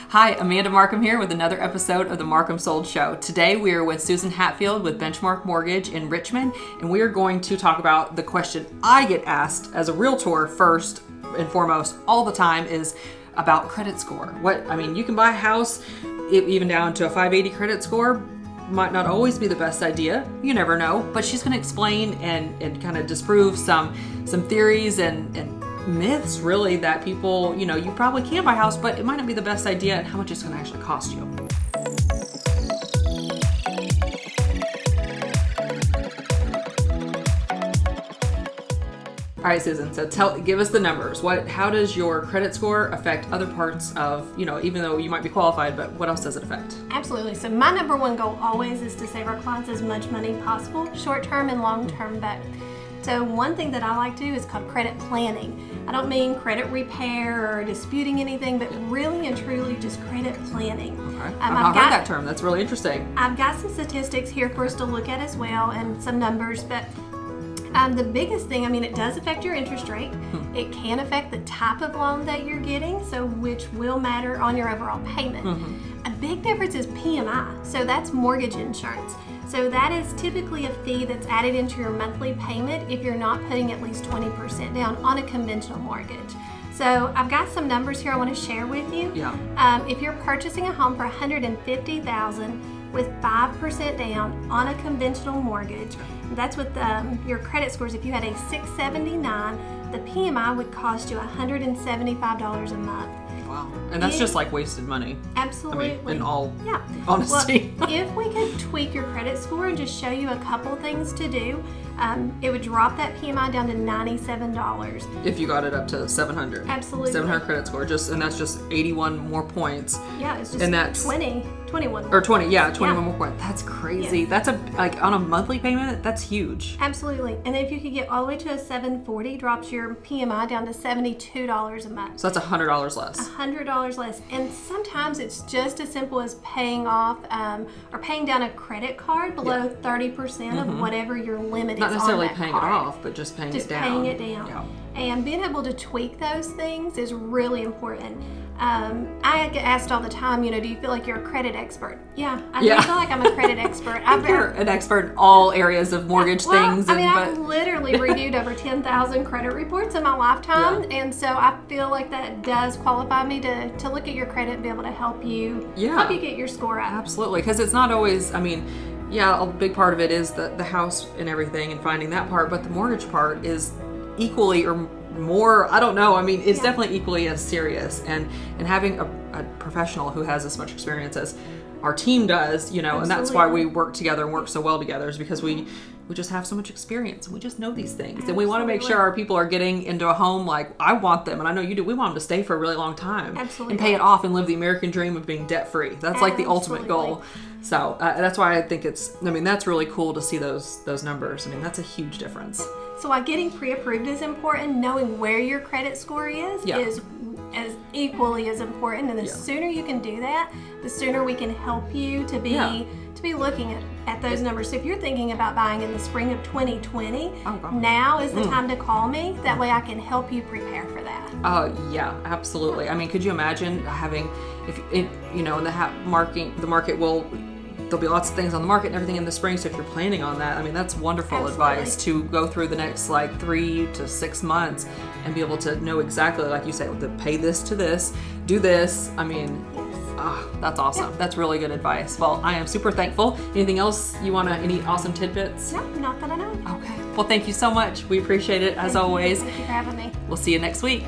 Hi, Amanda Markham here with another episode of the Markham Sold Show. Today we are with Susan Hatfield with Benchmark Mortgage in Richmond, and we are going to talk about the question I get asked as a realtor first and foremost all the time is about credit score. You can buy a house even down to a 580 credit score. Might not always be the best idea. You never know. But she's going to explain and kind of disprove some theories and myths, really, that people, you probably can buy a house, but it might not be the best idea and how much it's going to actually cost you. All right, Susan, so give us the numbers. How does your credit score affect other parts of, even though you might be qualified, but what else does it affect? Absolutely. So my number one goal always is to save our clients as much money possible, short-term and long-term both. So one thing that I like to do is called credit planning. I don't mean credit repair or disputing anything, but really and truly just credit planning. Okay. I've not heard that term. That's really interesting. I've got some statistics here for us to look at as well and some numbers, but the biggest thing, it does affect your interest rate. It can affect the type of loan that you're getting, so which will matter on your overall payment. A big difference is PMI, so that's mortgage insurance. So that is typically a fee that's added into your monthly payment if you're not putting at least 20% down on a conventional mortgage. So I've got some numbers here I want to share with you. Yeah. If you're purchasing a home for $150,000 with 5% down on a conventional mortgage, that's with your credit scores. If you had a 679, the PMI would cost you $175 a month. Wow. And that's just like wasted money. Absolutely. In all honesty. Well, if we could tweak your credit score and just show you a couple things to do, it would drop that PMI down to $97. If you got it up to 700. Absolutely. 700 credit score, and that's just 81 more points. Yeah, it's just and that's 21. Or 20, 21 more points. That's crazy. Yes. That's on a monthly payment, that's huge. Absolutely. And if you could get all the way to a 740, drops your PMI down to $72 a month. So that's $100 less. $100 less. And sometimes it's just as simple as paying off or paying down a credit card below 30% of whatever your limit is on that card. Not necessarily paying it off, but just paying it down. Just paying it down. Yeah. And being able to tweak those things is really important. I get asked all the time, do you feel like you're a credit expert? Yeah, I do feel like I'm a credit expert. You're an expert in all areas of mortgage things. I've literally reviewed over 10,000 credit reports in my lifetime, and so I feel like that does qualify me to look at your credit and be able to help you get your score up. Absolutely, because it's not always, a big part of it is the house and everything and finding that part, but the mortgage part is equally or more, I don't know, it's definitely equally as serious, and having a professional who has as much experience as our team does, and that's why we work together and work so well together, is because we just have so much experience and we just know these things. And we want to make sure our people are getting into a home like I want them, and I know you do. We want them to stay for a really long time. Absolutely. And pay it off and live the American dream of being debt free. That's like the ultimate goal. So that's why I think that's really cool to see those numbers. that's a huge difference. So while getting pre-approved is important, knowing where your credit score is as equally as important. And the sooner you can do that, the sooner we can help you to be looking at those numbers. So if you're thinking about buying in the spring of 2020, now is the time to call me. That way I can help you prepare for that. Yeah, absolutely. Could you imagine having, in the market will, there'll be lots of things on the market and everything in the spring. So if you're planning on that, that's wonderful advice to go through the next 3 to 6 months and be able to know exactly, like you say, to pay this to this, do this. That's awesome. Yeah. That's really good advice. Well, I am super thankful. Anything else you want to, any awesome tidbits? No, not that I know. Okay. Well, thank you so much. We appreciate it as always. Thank you for having me. We'll see you next week.